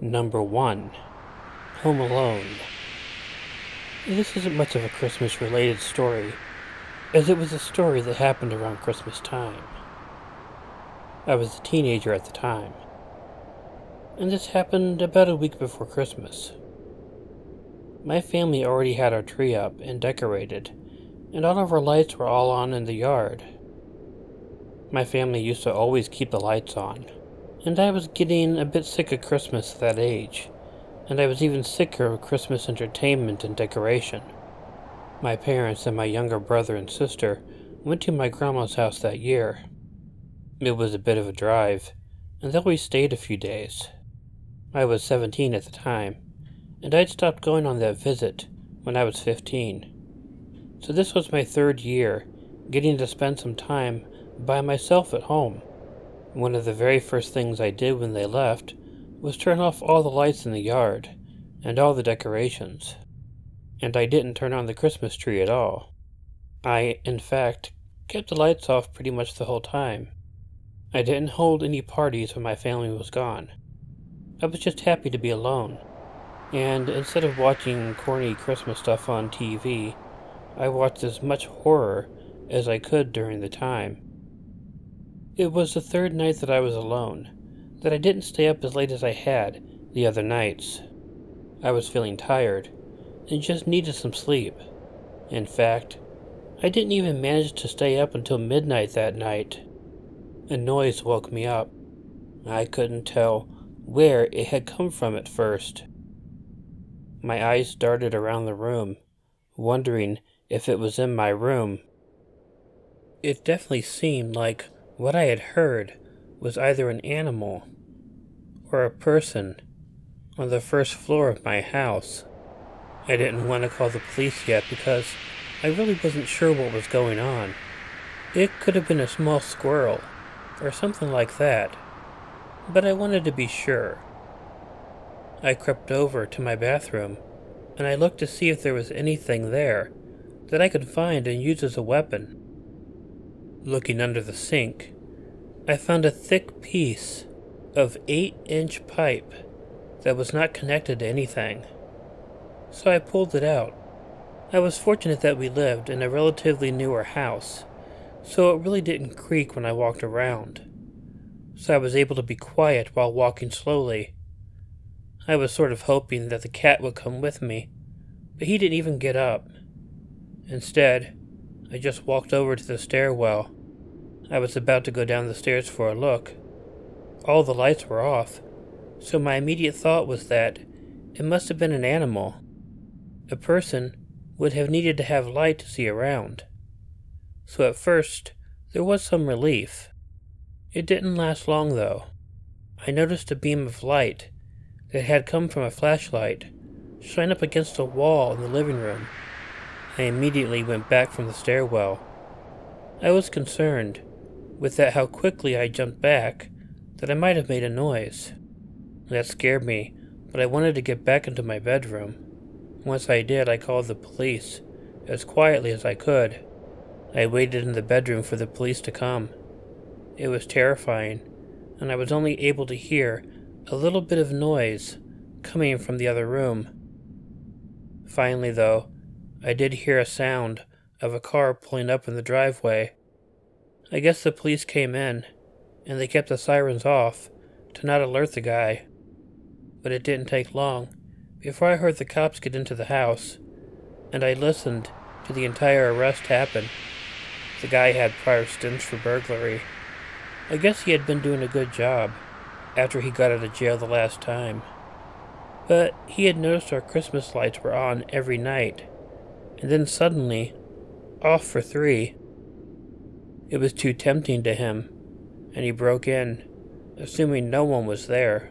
Number 1. Home Alone. This isn't much of a Christmas-related story, as it was a story that happened around Christmas time. I was a teenager at the time, and this happened about a week before Christmas. My family already had our tree up and decorated, and all of our lights were all on in the yard. My family used to always keep the lights on, and I was getting a bit sick of Christmas at that age, and I was even sicker of Christmas entertainment and decoration. My parents and my younger brother and sister went to my grandma's house that year. It was a bit of a drive, and though we stayed a few days. I was 17 at the time, and I'd stopped going on that visit when I was 15. So this was my third year getting to spend some time by myself at home. One of the very first things I did when they left was turn off all the lights in the yard and all the decorations. And I didn't turn on the Christmas tree at all. I, in fact, kept the lights off pretty much the whole time. I didn't hold any parties when my family was gone. I was just happy to be alone. And instead of watching corny Christmas stuff on TV, I watched as much horror as I could during the time. It was the third night that I was alone, that I didn't stay up as late as I had the other nights. I was feeling tired, and just needed some sleep. In fact, I didn't even manage to stay up until midnight that night. A noise woke me up. I couldn't tell where it had come from at first. My eyes darted around the room, wondering if it was in my room. It definitely seemed like what I had heard was either an animal or a person on the first floor of my house. I didn't want to call the police yet because I really wasn't sure what was going on. It could have been a small squirrel or something like that, but I wanted to be sure. I crept over to my bathroom and I looked to see if there was anything there that I could find and use as a weapon. Looking under the sink, I found a thick piece of 8-inch pipe that was not connected to anything. So I pulled it out. I was fortunate that we lived in a relatively newer house, so it really didn't creak when I walked around. So I was able to be quiet while walking slowly. I was sort of hoping that the cat would come with me, but he didn't even get up. Instead, I just walked over to the stairwell. I was about to go down the stairs for a look. All the lights were off, so my immediate thought was that it must have been an animal. A person would have needed to have light to see around. So at first, there was some relief. It didn't last long, though. I noticed a beam of light that had come from a flashlight shine up against a wall in the living room. I immediately went back from the stairwell. I was concerned with how quickly I jumped back that I might have made a noise. That scared me, but I wanted to get back into my bedroom. Once I did, I called the police as quietly as I could. I waited in the bedroom for the police to come. It was terrifying, and I was only able to hear a little bit of noise coming from the other room. Finally, though, I did hear a sound of a car pulling up in the driveway. I guess the police came in, and they kept the sirens off to not alert the guy. But it didn't take long before I heard the cops get into the house, and I listened to the entire arrest happen. The guy had prior stints for burglary. I guess he had been doing a good job after he got out of jail the last time. But he had noticed our Christmas lights were on every night, and then suddenly, off for 3. It was too tempting to him, and he broke in, assuming no one was there.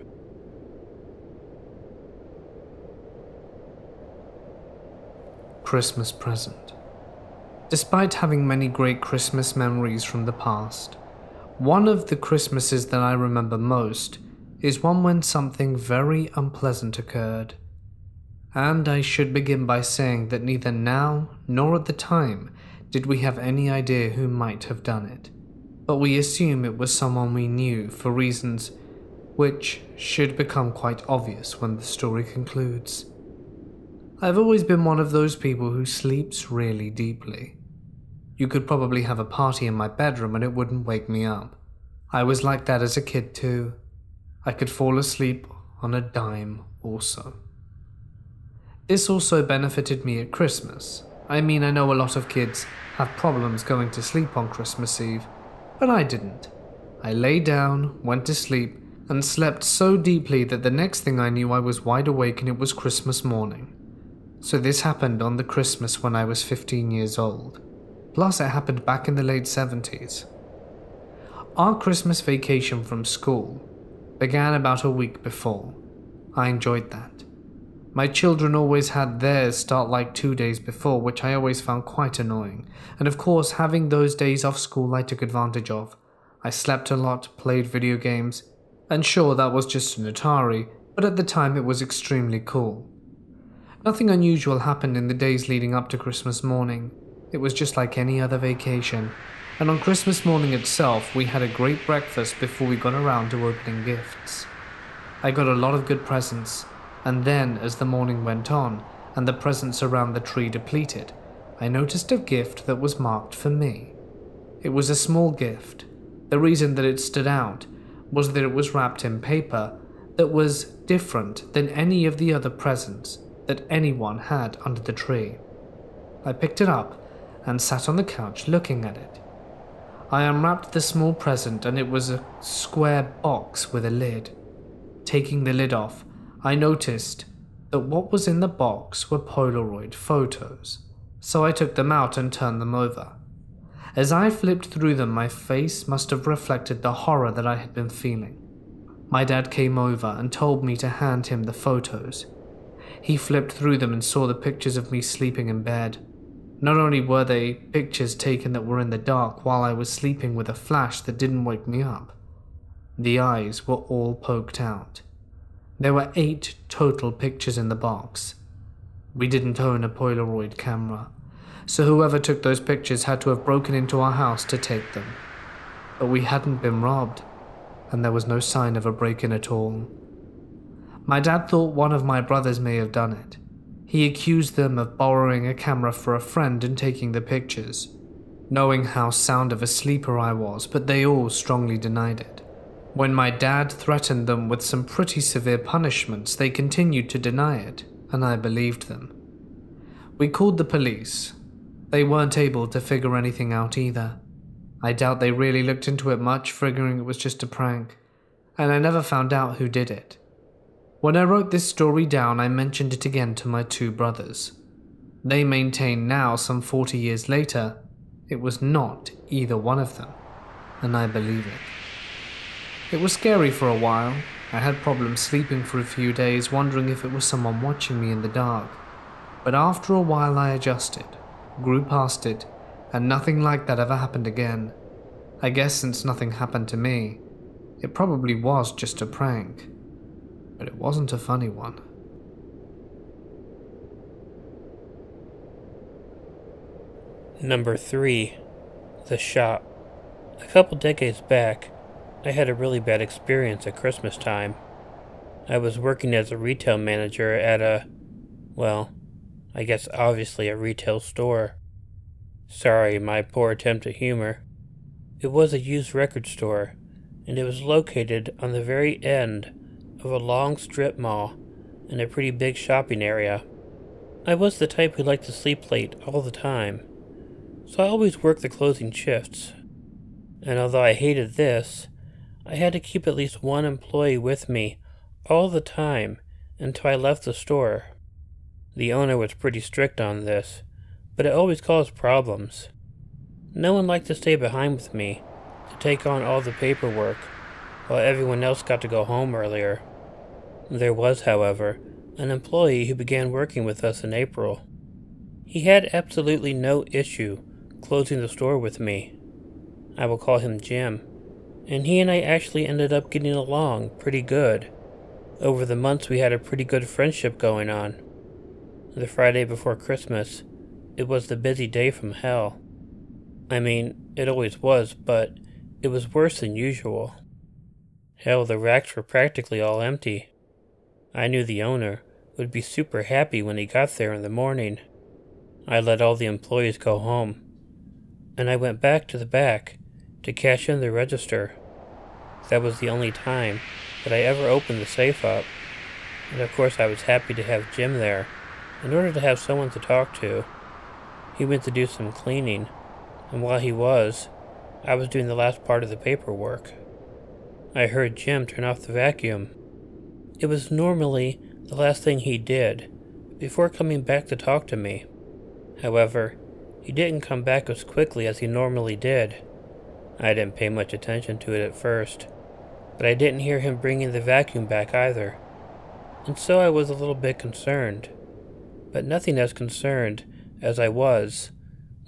Christmas present. Despite having many great Christmas memories from the past, one of the Christmases that I remember most is one when something very unpleasant occurred. And I should begin by saying that neither now nor at the time did we have any idea who might have done it, but we assume it was someone we knew for reasons which should become quite obvious when the story concludes. I've always been one of those people who sleeps really deeply. You could probably have a party in my bedroom and it wouldn't wake me up. I was like that as a kid too. I could fall asleep on a dime also. This also benefited me at Christmas. I mean, I know a lot of kids have problems going to sleep on Christmas Eve, but I didn't. I lay down, went to sleep, and slept so deeply that the next thing I knew I was wide awake and it was Christmas morning. So this happened on the Christmas when I was 15 years old. Plus it happened back in the late 70s. Our Christmas vacation from school began about a week before. I enjoyed that. My children always had theirs start like 2 days before, which I always found quite annoying. And of course, having those days off school I took advantage of. I slept a lot, played video games, and sure, that was just an Atari, but at the time it was extremely cool. Nothing unusual happened in the days leading up to Christmas morning. It was just like any other vacation. And on Christmas morning itself, we had a great breakfast before we got around to opening gifts. I got a lot of good presents, and then as the morning went on and the presents around the tree depleted, I noticed a gift that was marked for me. It was a small gift. The reason that it stood out was that it was wrapped in paper that was different than any of the other presents that anyone had under the tree. I picked it up and sat on the couch looking at it. I unwrapped the small present and it was a square box with a lid. Taking the lid off, I noticed that what was in the box were Polaroid photos, so I took them out and turned them over. As I flipped through them, my face must have reflected the horror that I had been feeling. My dad came over and told me to hand him the photos. He flipped through them and saw the pictures of me sleeping in bed. Not only were they pictures taken that were in the dark while I was sleeping with a flash that didn't wake me up, the eyes were all poked out. There were 8 total pictures in the box. We didn't own a Polaroid camera, so whoever took those pictures had to have broken into our house to take them. But we hadn't been robbed, and there was no sign of a break-in at all. My dad thought one of my brothers may have done it. He accused them of borrowing a camera for a friend and taking the pictures, knowing how sound of a sleeper I was, but they all strongly denied it. When my dad threatened them with some pretty severe punishments, they continued to deny it, and I believed them. We called the police. They weren't able to figure anything out either. I doubt they really looked into it much, figuring it was just a prank, and I never found out who did it. When I wrote this story down, I mentioned it again to my 2 brothers. They maintain now, some 40 years later, it was not either one of them, and I believe it. It was scary for a while. I had problems sleeping for a few days, wondering if it was someone watching me in the dark. But after a while I adjusted, grew past it, and nothing like that ever happened again. I guess since nothing happened to me, it probably was just a prank. But it wasn't a funny one. Number 3. The Shop. A couple decades back, I had a really bad experience at Christmas time. I was working as a retail manager at I guess obviously a retail store. Sorry, my poor attempt at humor. It was a used record store, and it was located on the very end of a long strip mall in a pretty big shopping area. I was the type who liked to sleep late all the time, so I always worked the closing shifts. And although I hated this, I had to keep at least one employee with me all the time until I left the store. The owner was pretty strict on this, but it always caused problems. No one liked to stay behind with me to take on all the paperwork while everyone else got to go home earlier. There was, however, an employee who began working with us in April. He had absolutely no issue closing the store with me. I will call him Jim, and he and I actually ended up getting along pretty good. Over the months we had a pretty good friendship going on. The Friday before Christmas, it was the busy day from hell. I mean, it always was, but it was worse than usual. Hell, the racks were practically all empty. I knew the owner would be super happy when he got there in the morning. I let all the employees go home, and I went back to the back to cash in the register. That was the only time that I ever opened the safe up, and of course I was happy to have Jim there in order to have someone to talk to. He went to do some cleaning, and while he was, I was doing the last part of the paperwork. I heard Jim turn off the vacuum. It was normally the last thing he did before coming back to talk to me. However, he didn't come back as quickly as he normally did. I didn't pay much attention to it at first, but I didn't hear him bringing the vacuum back either, and so I was a little bit concerned, but nothing as concerned as I was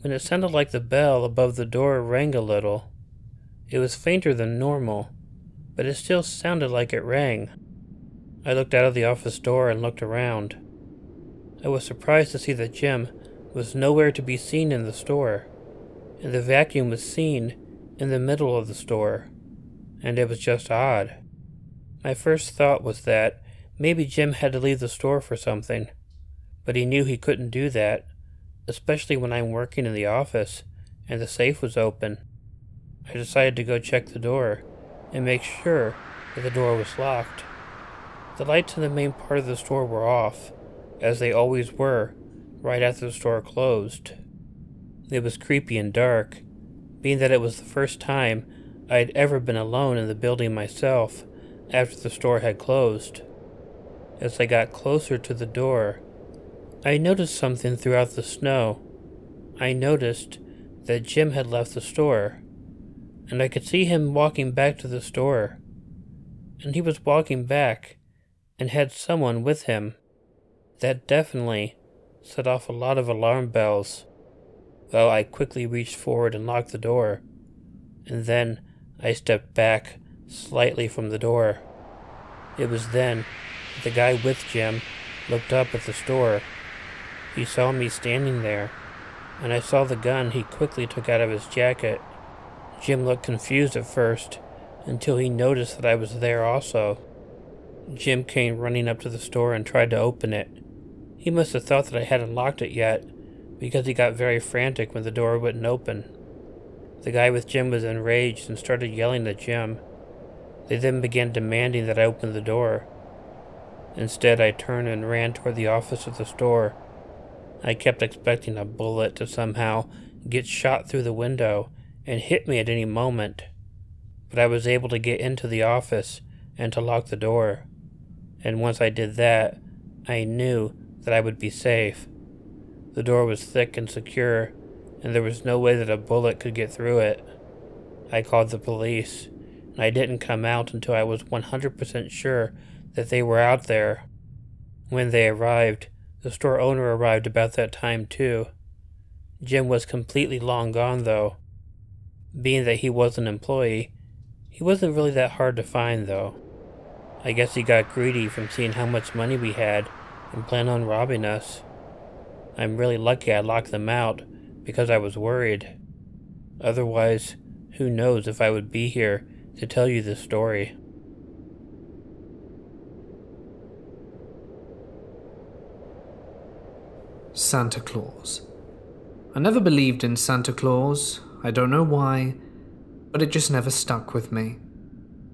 when it sounded like the bell above the door rang a little. It was fainter than normal, but it still sounded like it rang. I looked out of the office door and looked around. I was surprised to see that Jim was nowhere to be seen in the store, and the vacuum was seen in the middle of the store, and it was just odd. My first thought was that maybe Jim had to leave the store for something, but he knew he couldn't do that, especially when I'm working in the office and the safe was open. I decided to go check the door and make sure that the door was locked. The lights in the main part of the store were off, as they always were, right after the store closed. It was creepy and dark, being that it was the first time I had ever been alone in the building myself after the store had closed. As I got closer to the door, I noticed something throughout the snow. I noticed that Jim had left the store, and I could see him walking back to the store. And he was walking back and had someone with him. That definitely set off a lot of alarm bells. Well, I quickly reached forward and locked the door, and then I stepped back slightly from the door. It was then that the guy with Jim looked up at the store. He saw me standing there, and I saw the gun he quickly took out of his jacket. Jim looked confused at first, until he noticed that I was there also. Jim came running up to the store and tried to open it. He must have thought that I hadn't locked it yet, because he got very frantic when the door wouldn't open. The guy with Jim was enraged and started yelling at Jim. They then began demanding that I open the door. Instead, I turned and ran toward the office of the store. I kept expecting a bullet to somehow get shot through the window and hit me at any moment, but I was able to get into the office and to lock the door, and once I did that, I knew that I would be safe. The door was thick and secure, and there was no way that a bullet could get through it. I called the police, and I didn't come out until I was 100% sure that they were out there. When they arrived, the store owner arrived about that time too. Jim was completely long gone though. Being that he was an employee, he wasn't really that hard to find though. I guess he got greedy from seeing how much money we had and planned on robbing us. I'm really lucky I locked them out because I was worried. Otherwise, who knows if I would be here to tell you this story. Santa Claus. I never believed in Santa Claus. I don't know why, but it just never stuck with me.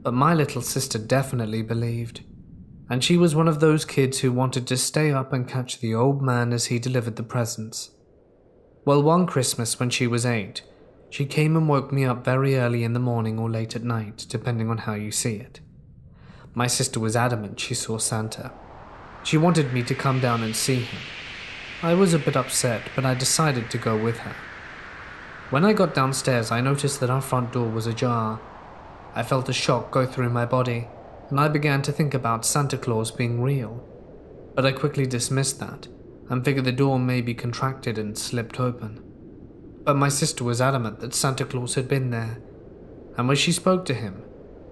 But my little sister definitely believed, and she was one of those kids who wanted to stay up and catch the old man as he delivered the presents. Well, one Christmas when she was 8, she came and woke me up very early in the morning or late at night, depending on how you see it. My sister was adamant she saw Santa. She wanted me to come down and see him. I was a bit upset, but I decided to go with her. When I got downstairs, I noticed that our front door was ajar. I felt a shock go through my body, and I began to think about Santa Claus being real. But I quickly dismissed that, and figured the door may be contracted and slipped open. But my sister was adamant that Santa Claus had been there, and when she spoke to him,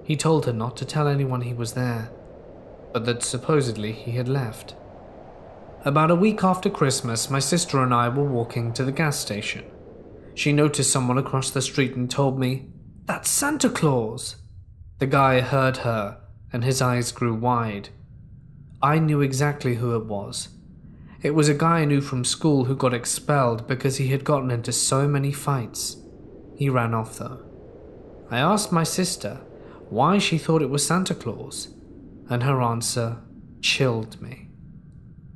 he told her not to tell anyone he was there, but that supposedly he had left. About a week after Christmas, my sister and I were walking to the gas station. She noticed someone across the street and told me, "That's Santa Claus." The guy heard her, and his eyes grew wide. I knew exactly who it was. It was a guy I knew from school who got expelled because he had gotten into so many fights. He ran off though. I asked my sister why she thought it was Santa Claus, and her answer chilled me.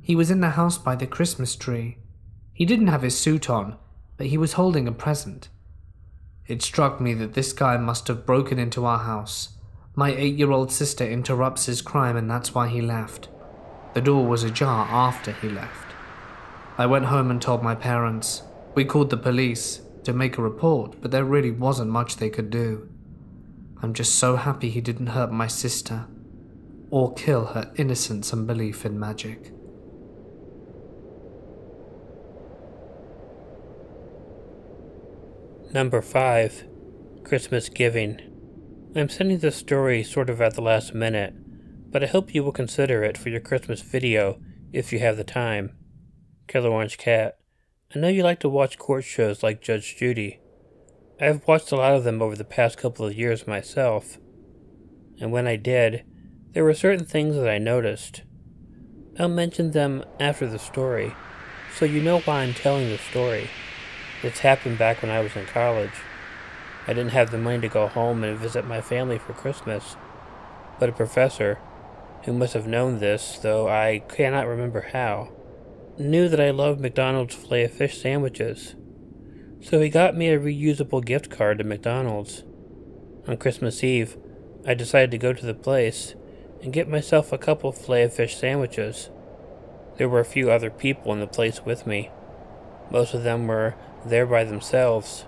He was in the house by the Christmas tree. He didn't have his suit on, but he was holding a present. It struck me that this guy must have broken into our house. My 8-year-old sister interrupts his crime, and that's why he left. The door was ajar after he left. I went home and told my parents. We called the police to make a report, but there really wasn't much they could do. I'm just so happy he didn't hurt my sister or kill her innocence and belief in magic. Number 5. Christmas Giving. I'm sending this story sort of at the last minute, but I hope you will consider it for your Christmas video if you have the time. Killer Orange Cat. I know you like to watch court shows like Judge Judy. I've watched a lot of them over the past couple of years myself, and when I did, there were certain things that I noticed. I'll mention them after the story, so you know why I'm telling the story. It's happened back when I was in college. I didn't have the money to go home and visit my family for Christmas, but a professor, who must have known this, though I cannot remember how, knew that I loved McDonald's filet-o-fish sandwiches, so he got me a reusable gift card to McDonald's. On Christmas Eve, I decided to go to the place and get myself a couple filet-o-fish sandwiches. There were a few other people in the place with me. Most of them were there by themselves.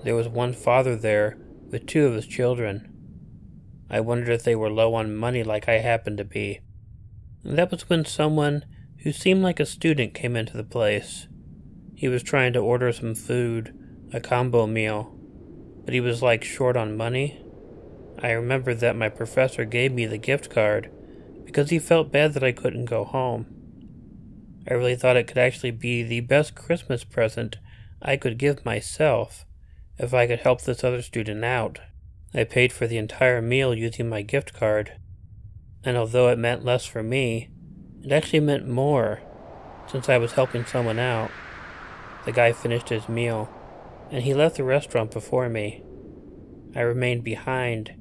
There was one father there with 2 of his children. I wondered if they were low on money like I happened to be. And that was when someone who seemed like a student came into the place. He was trying to order some food, a combo meal, but he was like short on money. I remembered that my professor gave me the gift card because he felt bad that I couldn't go home. I really thought it could actually be the best Christmas present I could give myself if I could help this other student out. I paid for the entire meal using my gift card, and although it meant less for me, it actually meant more since I was helping someone out. The guy finished his meal, and he left the restaurant before me. I remained behind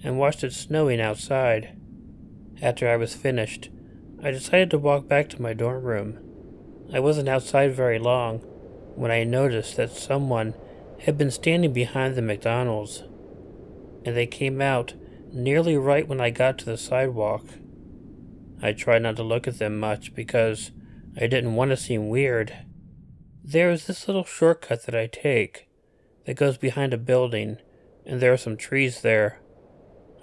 and watched it snowing outside. After I was finished, I decided to walk back to my dorm room. I wasn't outside very long when I noticed that someone had been standing behind the McDonald's, and they came out nearly right when I got to the sidewalk. I tried not to look at them much because I didn't want to seem weird. There is this little shortcut that I take that goes behind a building, and there are some trees there.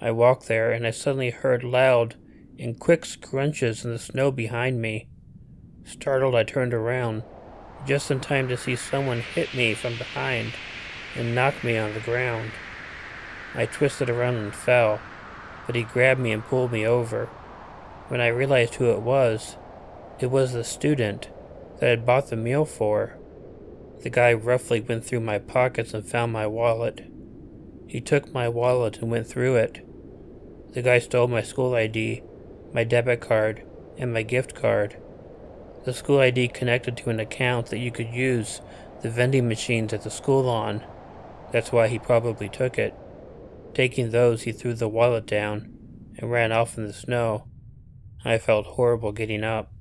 I walked there and I suddenly heard loud and quick scrunches in the snow behind me. Startled, I turned around, just in time to see someone hit me from behind and knock me on the ground. I twisted around and fell, but he grabbed me and pulled me over. When I realized who it was the student that I had bought the meal for. The guy roughly went through my pockets and found my wallet. He took my wallet and went through it. The guy stole my school ID, my debit card, and my gift card. The school ID connected to an account that you could use the vending machines at the school on. That's why he probably took it. Taking those, he threw the wallet down and ran off in the snow. I felt horrible getting up.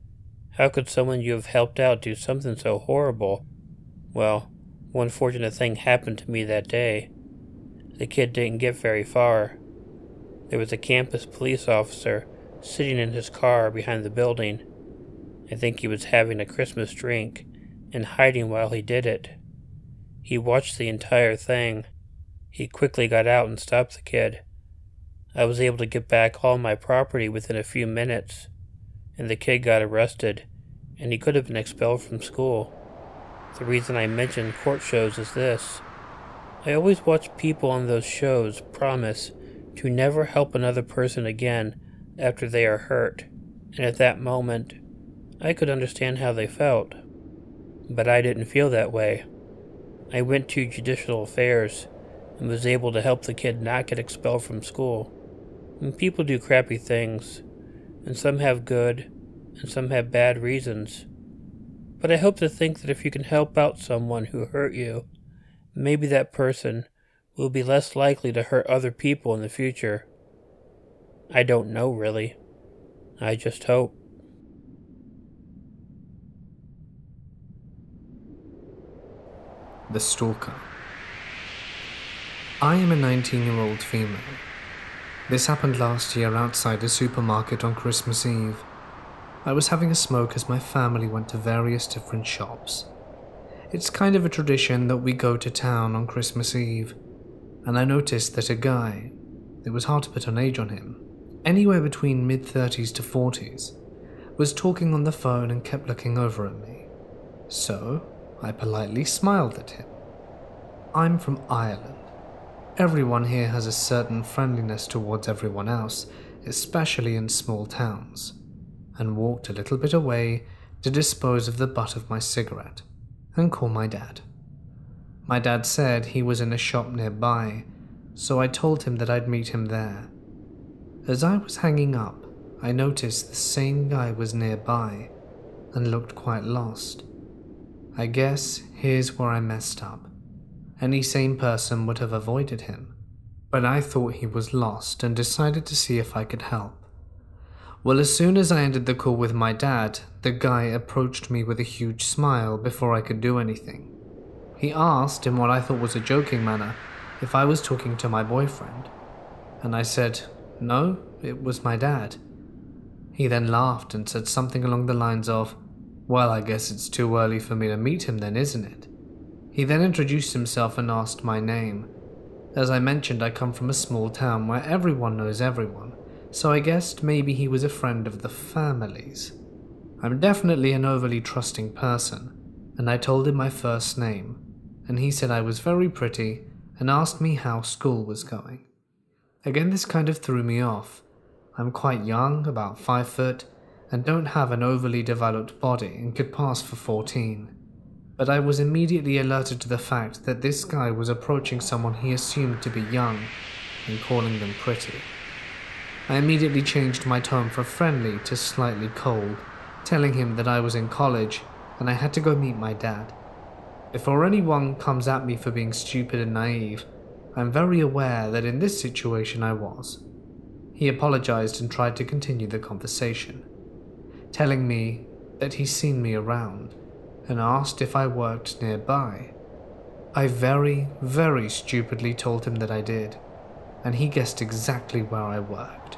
How could someone you have helped out do something so horrible? Well, one fortunate thing happened to me that day. The kid didn't get very far. There was a campus police officer sitting in his car behind the building. I think he was having a Christmas drink and hiding while he did it. He watched the entire thing. He quickly got out and stopped the kid. I was able to get back all my property within a few minutes, and the kid got arrested, and he could have been expelled from school. The reason I mention court shows is this. I always watch people on those shows promise to never help another person again after they are hurt, and at that moment, I could understand how they felt. But I didn't feel that way. I went to judicial affairs, and was able to help the kid not get expelled from school. And people do crappy things, and some have good, and some have bad reasons. But I hope to think that if you can help out someone who hurt you, maybe that person will be less likely to hurt other people in the future. I don't know, really. I just hope. The Stalker. I am a 19-year-old female. This happened last year outside a supermarket on Christmas Eve. I was having a smoke as my family went to various different shops. It's kind of a tradition that we go to town on Christmas Eve, and I noticed that a guy, it was hard to put an age on him, anywhere between mid-30s to 40s, was talking on the phone and kept looking over at me. So, I politely smiled at him. I'm from Ireland. Everyone here has a certain friendliness towards everyone else, especially in small towns, and walked a little bit away to dispose of the butt of my cigarette and call my dad. My dad said he was in a shop nearby, so I told him that I'd meet him there. As I was hanging up, I noticed the same guy was nearby and looked quite lost. I guess here's where I messed up. Any sane person would have avoided him, but I thought he was lost and decided to see if I could help. Well, as soon as I ended the call with my dad, the guy approached me with a huge smile before I could do anything. He asked, in what I thought was a joking manner, if I was talking to my boyfriend, and I said, no, it was my dad. He then laughed and said something along the lines of, well, I guess it's too early for me to meet him then, isn't it? He then introduced himself and asked my name. As I mentioned, I come from a small town where everyone knows everyone, so I guessed maybe he was a friend of the family's. I'm definitely an overly trusting person, and I told him my first name, and he said I was very pretty and asked me how school was going. Again, this kind of threw me off. I'm quite young, about 5 foot, and don't have an overly developed body and could pass for 14. But I was immediately alerted to the fact that this guy was approaching someone he assumed to be young and calling them pretty. I immediately changed my tone from friendly to slightly cold, telling him that I was in college and I had to go meet my dad. Before anyone comes at me for being stupid and naive, I'm very aware that in this situation I was. He apologized and tried to continue the conversation, telling me that he's seen me around and asked if I worked nearby. I very, very stupidly told him that I did, and he guessed exactly where I worked.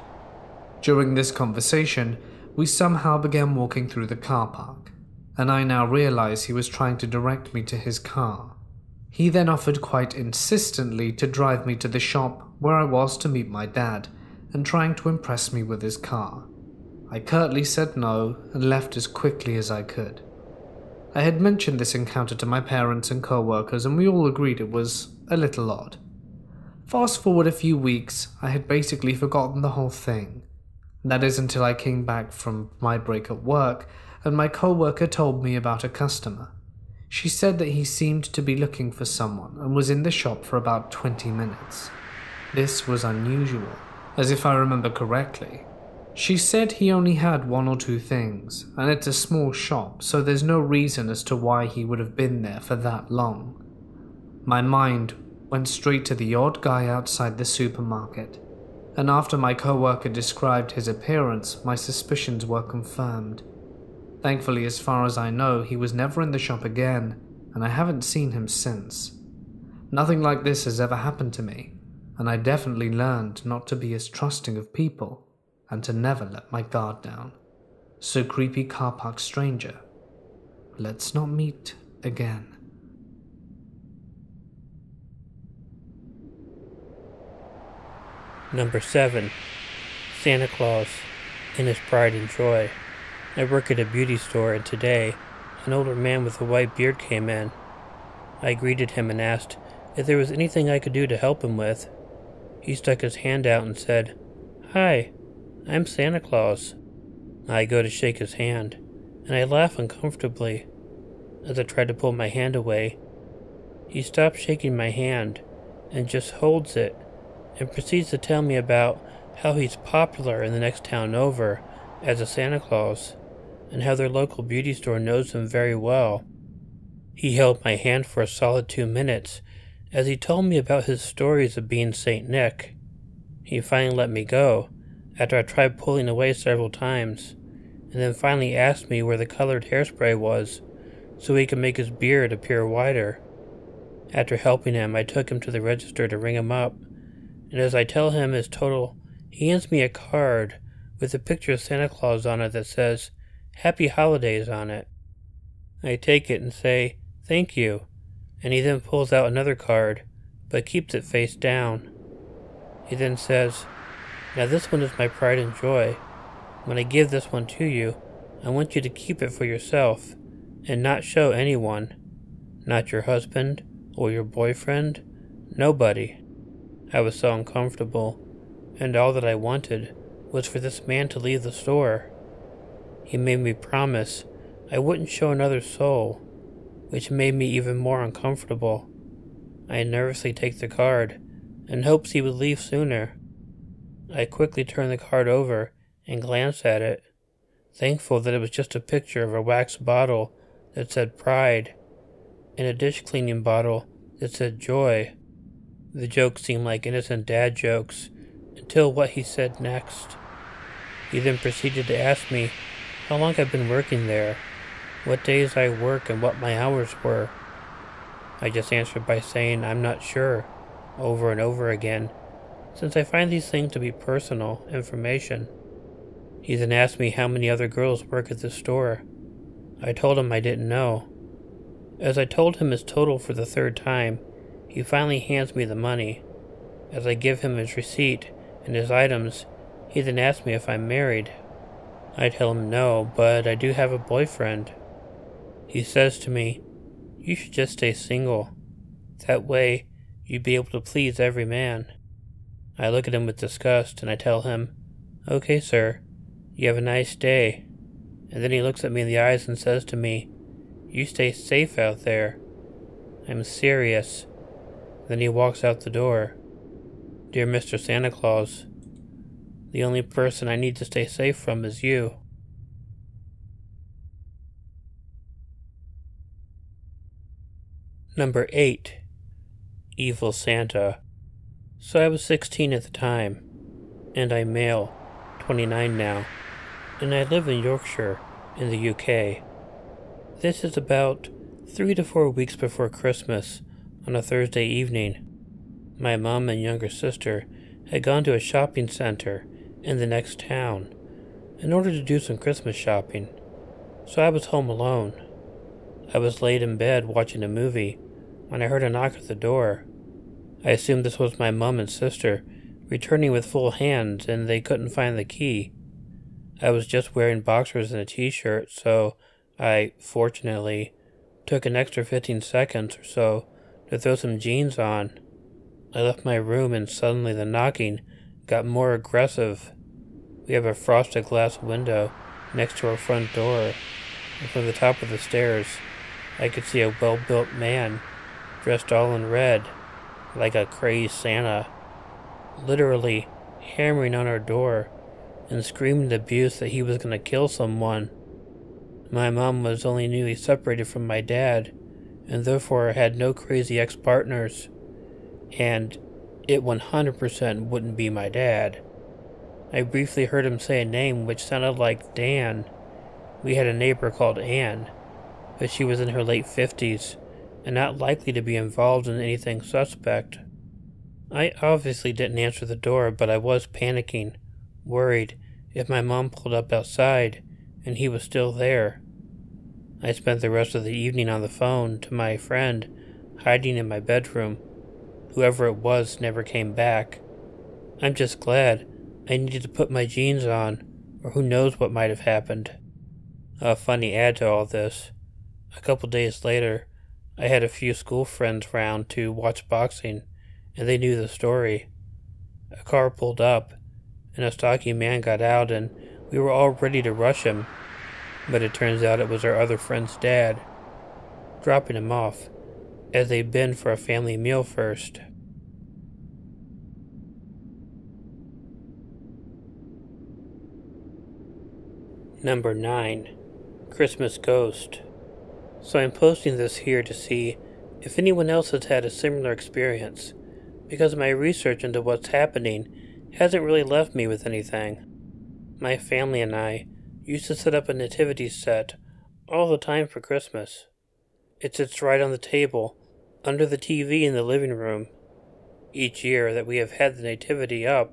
During this conversation, we somehow began walking through the car park, and I now realize he was trying to direct me to his car. He then offered quite insistently to drive me to the shop where I was to meet my dad, and trying to impress me with his car. I curtly said no and left as quickly as I could. I had mentioned this encounter to my parents and co-workers, and we all agreed it was a little odd. Fast forward a few weeks, I had basically forgotten the whole thing. That is until I came back from my break at work, and my co-worker told me about a customer. She said that he seemed to be looking for someone and was in the shop for about 20 minutes. This was unusual, as if I remember correctly. She said he only had 1 or 2 things, and it's a small shop, so there's no reason as to why he would have been there for that long. My mind went straight to the odd guy outside the supermarket, and after my co-worker described his appearance, my suspicions were confirmed. Thankfully, as far as I know, he was never in the shop again, and I haven't seen him since. Nothing like this has ever happened to me, and I definitely learned not to be as trusting of people, and to never let my guard down. So creepy car park stranger, let's not meet again. Number 7. Santa Claus in his pride and joy. I work at a beauty store, and today, an older man with a white beard came in. I greeted him and asked if there was anything I could do to help him with. He stuck his hand out and said, "Hi, I'm Santa Claus." I go to shake his hand, and I laugh uncomfortably. As I try to pull my hand away, he stops shaking my hand and just holds it and proceeds to tell me about how he's popular in the next town over as a Santa Claus and how their local beauty store knows him very well. He held my hand for a solid 2 minutes as he told me about his stories of being Saint Nick. He finally let me go after I tried pulling away several times, and then finally asked me where the colored hairspray was so he could make his beard appear wider. After helping him, I took him to the register to ring him up, and as I tell him his total, he hands me a card with a picture of Santa Claus on it that says, "Happy Holidays" on it. I take it and say, "Thank you," and he then pulls out another card, but keeps it face down. He then says, "Now this one is my pride and joy. When I give this one to you, I want you to keep it for yourself, and not show anyone. Not your husband, or your boyfriend, nobody." I was so uncomfortable, and all that I wanted was for this man to leave the store. He made me promise I wouldn't show another soul, which made me even more uncomfortable. I nervously take the card, in hopes he would leave sooner. I quickly turn the card over and glance at it, thankful that it was just a picture of a wax bottle that said Pride, and a dish cleaning bottle that said Joy. The jokes seemed like innocent dad jokes, until what he said next. He then proceeded to ask me how long I've been working there, what days I work, and what my hours were. I just answered by saying I'm not sure, over and over again, since I find these things to be personal information. He then asked me how many other girls work at the store. I told him I didn't know. As I told him his total for the third time, he finally hands me the money. As I give him his receipt and his items, he then asks me if I'm married. I tell him no, but I do have a boyfriend. He says to me, "You should just stay single. That way, you'd be able to please every man." I look at him with disgust and I tell him, "Okay, sir, you have a nice day." And then he looks at me in the eyes and says to me, "You stay safe out there." I'm serious. Then he walks out the door. Dear Mr. Santa Claus, the only person I need to stay safe from is you. Number 8. Evil Santa. So I was 16 at the time, and I'm male, 29 now, and I live in Yorkshire, in the UK. This is about 3 to 4 weeks before Christmas, on a Thursday evening. My mom and younger sister had gone to a shopping center in the next town in order to do some Christmas shopping, so I was home alone. I was laid in bed watching a movie when I heard a knock at the door. I assumed this was my mom and sister returning with full hands and they couldn't find the key. I was just wearing boxers and a t-shirt, so I, fortunately, took an extra 15 seconds or so to throw some jeans on. I left my room and suddenly the knocking got more aggressive. We have a frosted glass window next to our front door, and from the top of the stairs, I could see a well-built man, dressed all in red, like a crazed Santa, literally hammering on our door and screaming abuse that he was going to kill someone. My mom was only newly separated from my dad, and therefore had no crazy ex-partners, and it 100% wouldn't be my dad. I briefly heard him say a name which sounded like Dan. We had a neighbor called Anne, but she was in her late 50s, and not likely to be involved in anything suspect. I obviously didn't answer the door, but I was panicking, worried if my mom pulled up outside and he was still there. I spent the rest of the evening on the phone to my friend, hiding in my bedroom. Whoever it was never came back. I'm just glad I needed to put my jeans on, or who knows what might have happened. A funny add to all this, a couple days later, I had a few school friends round to watch boxing, and they knew the story. A car pulled up, and a stocky man got out, and we were all ready to rush him, but it turns out it was our other friend's dad, dropping him off, as they'd been for a family meal first. Number 9. Christmas Ghost. So I'm posting this here to see if anyone else has had a similar experience, because my research into what's happening hasn't really left me with anything. My family and I used to set up a nativity set all the time for Christmas. It sits right on the table, under the TV in the living room. Each year that we have had the nativity up,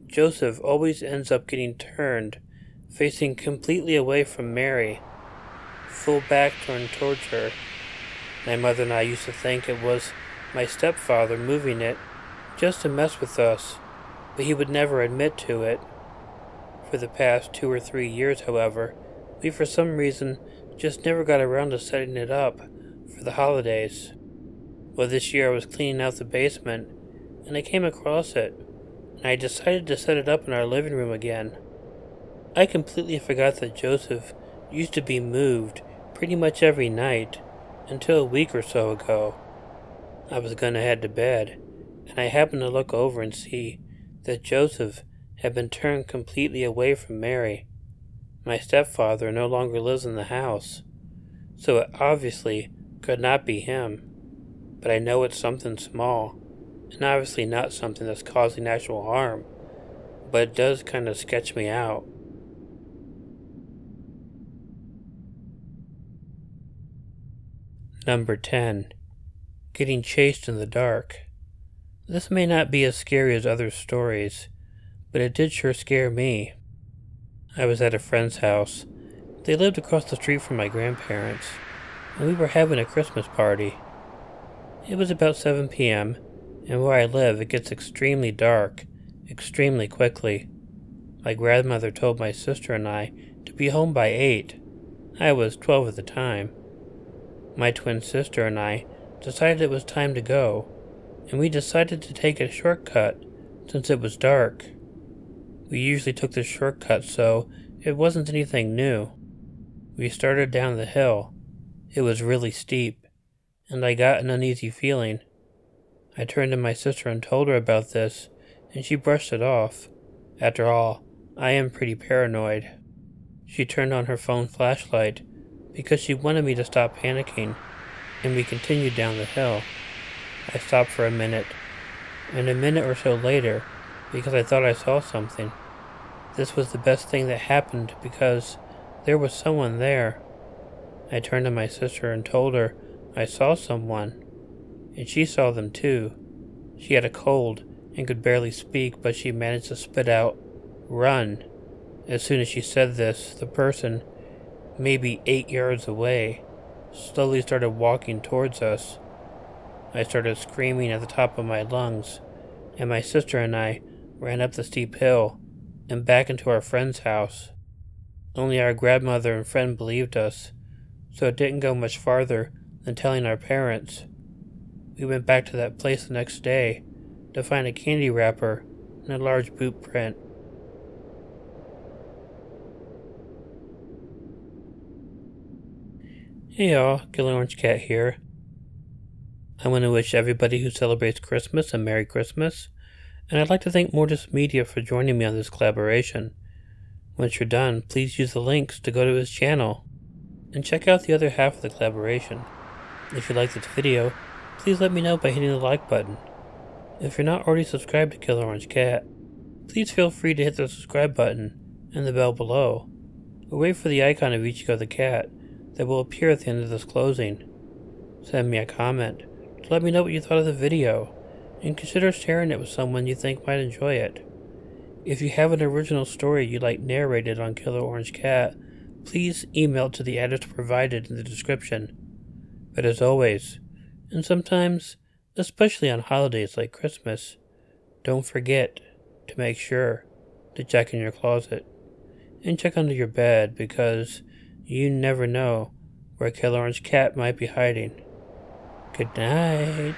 Joseph always ends up getting turned, facing completely away from Mary, full back turned towards her. My mother and I used to think it was my stepfather moving it just to mess with us, but he would never admit to it. For the past 2 or 3 years, however, we for some reason just never got around to setting it up for the holidays. Well, this year I was cleaning out the basement, and I came across it, and I decided to set it up in our living room again. I completely forgot that Joseph used to be moved pretty much every night until a week or so ago. I was gonna head to bed, and I happened to look over and see that Joseph had been turned completely away from Mary. My stepfather no longer lives in the house, so it obviously could not be him. But I know it's something small, and obviously not something that's causing actual harm, but it does kind of sketch me out. Number 10. Getting chased in the dark. This may not be as scary as other stories, but it did sure scare me. I was at a friend's house. They lived across the street from my grandparents, and we were having a Christmas party. It was about 7 p.m., and where I live it gets extremely dark, extremely quickly. My grandmother told my sister and I to be home by 8. I was 12 at the time. My twin sister and I decided it was time to go, and we decided to take a shortcut since it was dark. We usually took the shortcut, so it wasn't anything new. We started down the hill. It was really steep, and I got an uneasy feeling. I turned to my sister and told her about this, and she brushed it off. After all, I am pretty paranoid. She turned on her phone flashlight because she wanted me to stop panicking, and we continued down the hill. I stopped for a minute, and a minute or so later, because I thought I saw something. This was the best thing that happened because there was someone there. I turned to my sister and told her I saw someone, and she saw them too. She had a cold and could barely speak, but she managed to spit out, "Run." As soon as she said this, the person, maybe 8 yards away, slowly started walking towards us. I started screaming at the top of my lungs, and my sister and I ran up the steep hill and back into our friend's house. Only our grandmother and friend believed us, so it didn't go much farther than telling our parents. We went back to that place the next day to find a candy wrapper and a large boot print. Hey y'all, Killer Orange Cat here. I want to wish everybody who celebrates Christmas a Merry Christmas, and I'd like to thank Mortis Media for joining me on this collaboration. Once you're done, please use the links to go to his channel, and check out the other half of the collaboration. If you like this video, please let me know by hitting the like button. If you're not already subscribed to Killer Orange Cat, please feel free to hit the subscribe button and the bell below, or wait for the icon of Ichigo the cat that will appear at the end of this closing. Send me a comment to let me know what you thought of the video, and consider sharing it with someone you think might enjoy it. If you have an original story you'd like narrated on Killer Orange Cat, please email it to the address provided in the description. But as always, and sometimes, especially on holidays like Christmas, don't forget to make sure to check in your closet and check under your bed, because you never know where Killer Orange Cat might be hiding. Good night.